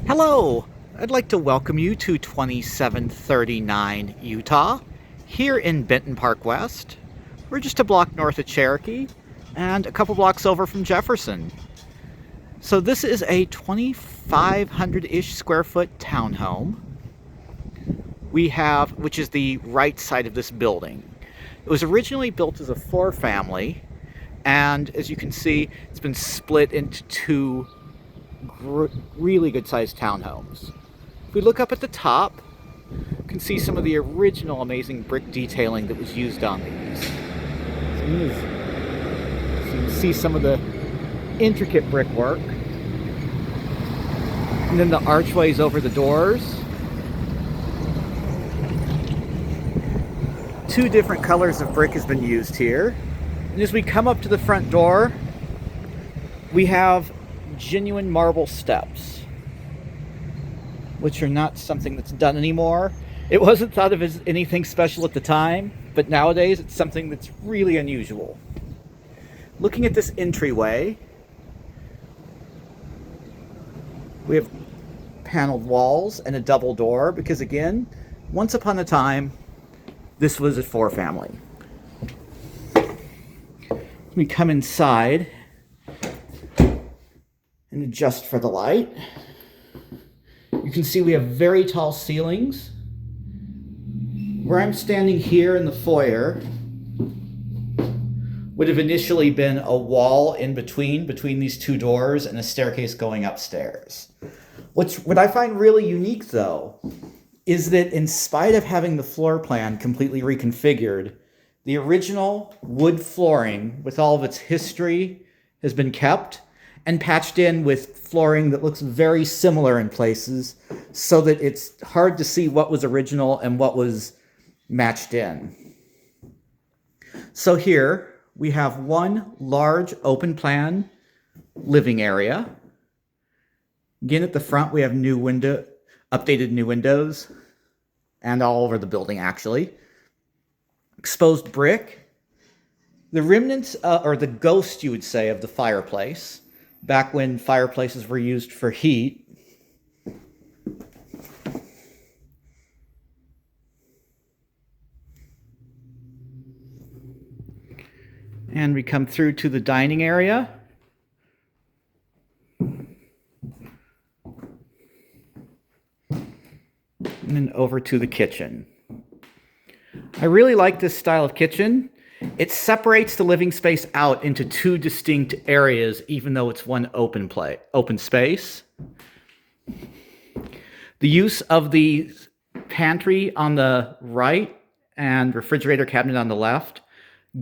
Hello! I'd like to welcome you to 2739 Utah, here in Benton Park West. We're just a block north of Cherokee and a couple blocks over from Jefferson. So this is a 2,500-ish square foot townhome which is the right side of this building. It was originally built as a four-family, and as you can see, it's been split into two really good-sized townhomes. If we look up at the top, you can see some of the original amazing brick detailing that was used on these. So you can see some of the intricate brickwork. And then the archways over the doors. Two different colors of brick has been used here. And as we come up to the front door, we have genuine marble steps, which are not something that's done anymore. It wasn't thought of as anything special at the time, but nowadays it's something that's really unusual. Looking at this entryway, we have paneled walls and a double door because, again, once upon a time, this was a four-family. Let me come inside and adjust for the light. You can see we have very tall ceilings. Where I'm standing here in the foyer would have initially been a wall in between these two doors and a staircase going upstairs. What I find really unique, though, is that in spite of having the floor plan completely reconfigured, the original wood flooring with all of its history has been kept and patched in with flooring that looks very similar in places, so that it's hard to see what was original and what was matched in. So here we have one large open plan living area. Again, at the front we have updated new windows, and all over the building actually. Exposed brick. The remnants, or the ghost, you would say, of the fireplace, back when fireplaces were used for heat. And we come through to the dining area. And then over to the kitchen. I really like this style of kitchen. It separates the living space out into two distinct areas, even though it's one open space. The use of the pantry on the right and refrigerator cabinet on the left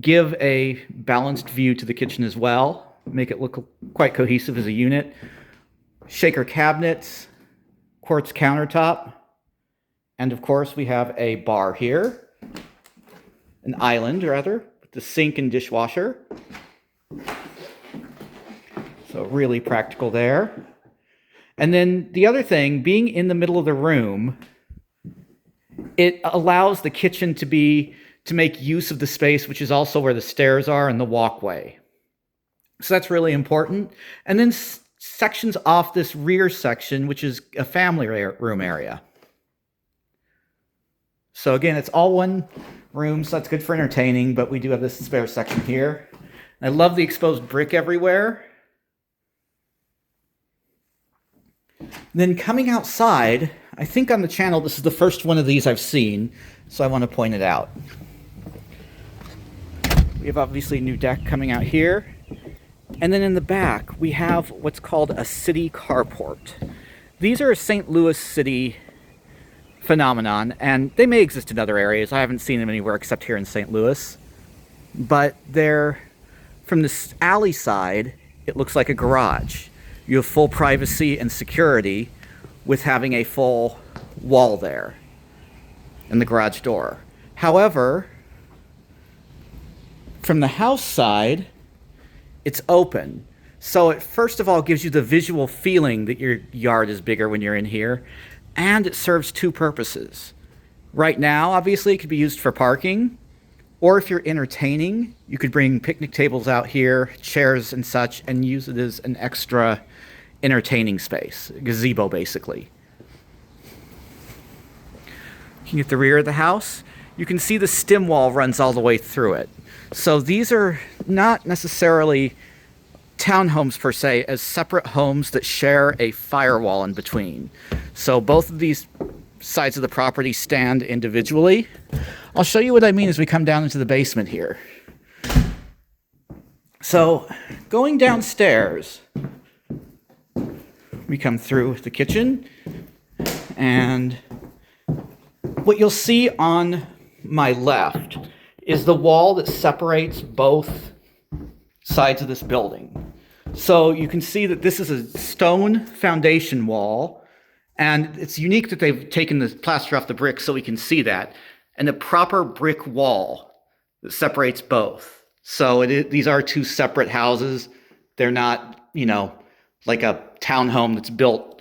give a balanced view to the kitchen as well, make it look quite cohesive as a unit. Shaker cabinets, quartz countertop, and of course we have a bar here, an island rather, with the sink and dishwasher. So really practical there. And then the other thing, being in the middle of the room, it allows the kitchen to make use of the space, which is also where the stairs are and the walkway. So that's really important. And then sections off this rear section, which is a family room area. So again, it's all one room, so that's good for entertaining, but we do have this spare section here. I love the exposed brick everywhere. Then coming outside, I think on the channel this is the first one of these I've seen, so I want to point it out. We have obviously a new deck coming out here. And then in the back, we have what's called a city carport. These are a St. Louis city phenomenon, and they may exist in other areas. I haven't seen them anywhere except here in St. Louis. But they're, from the alley side, it looks like a garage. You have full privacy and security with having a full wall there and the garage door. However, from the house side, it's open. So it first of all gives you the visual feeling that your yard is bigger when you're in here, and it serves two purposes. Right now, obviously, it could be used for parking, or if you're entertaining, you could bring picnic tables out here, chairs and such, and use it as an extra entertaining space, a gazebo basically. Looking at the rear of the house, you can see the stem wall runs all the way through it. So these are not necessarily townhomes per se, as separate homes that share a firewall in between. So both of these sides of the property stand individually. I'll show you what I mean as we come down into the basement here. So going downstairs, we come through the kitchen, and what you'll see on my left is the wall that separates both sides of this building. So you can see that this is a stone foundation wall, and it's unique that they've taken the plaster off the brick so we can see that, and a proper brick wall that separates both. So these are two separate houses. They're not, like a townhome that's built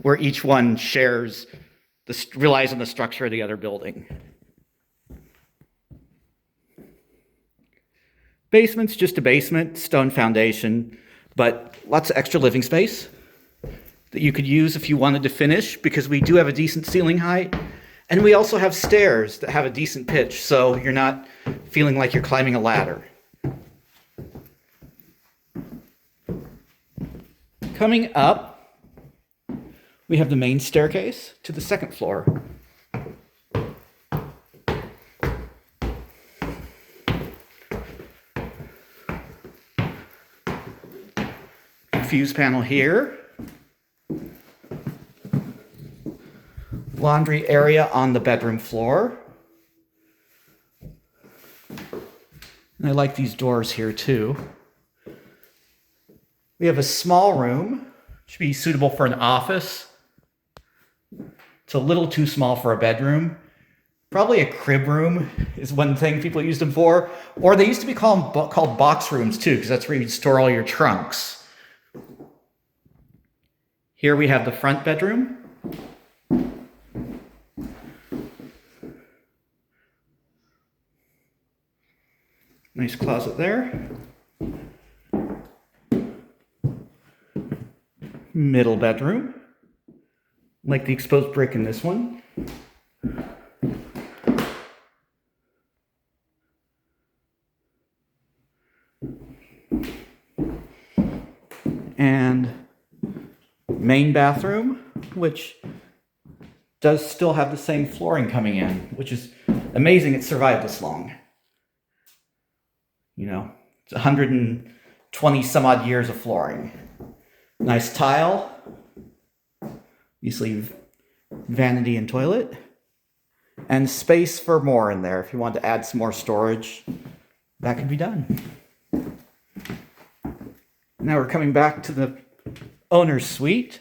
where each one relies on the structure of the other building. Basement's just a basement, stone foundation, but lots of extra living space that you could use if you wanted to finish, because we do have a decent ceiling height, and we also have stairs that have a decent pitch, so you're not feeling like you're climbing a ladder. Coming up, we have the main staircase to the second floor. Fuse panel here. Laundry area on the bedroom floor. And I like these doors here too. We have a small room, should be suitable for an office. It's a little too small for a bedroom. Probably a crib room is one thing people use them for. Or they used to be called box rooms too, because that's where you'd store all your trunks. Here we have the front bedroom. Nice closet there. Middle bedroom. Like the exposed brick in this one. And main bathroom, which does still have the same flooring coming in, which is amazing it survived this long. It's 120 some odd years of flooring. Nice tile. Obviously, vanity and toilet. And space for more in there. If you want to add some more storage, that can be done. Now we're coming back to the owner's suite.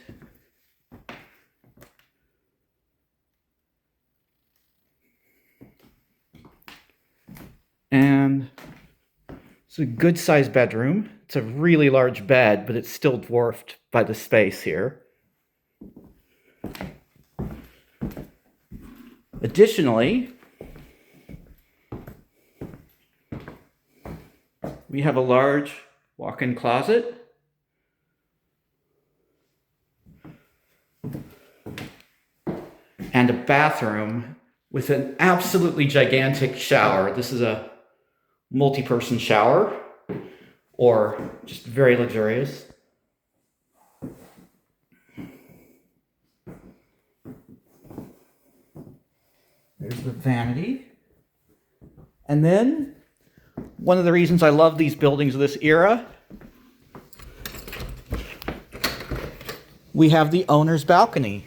And it's a good sized bedroom. It's a really large bed, but it's still dwarfed by the space here. Additionally, we have a large walk-in closet. And a bathroom with an absolutely gigantic shower. This is a multi-person shower, or just very luxurious. There's the vanity. And then, one of the reasons I love these buildings of this era, we have the owner's balcony.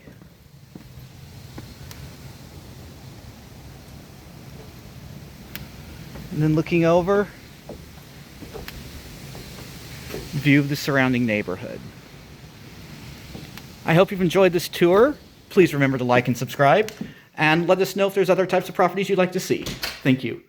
And then looking over, view of the surrounding neighborhood. I hope you've enjoyed this tour. Please remember to like and subscribe, and let us know if there's other types of properties you'd like to see. Thank you.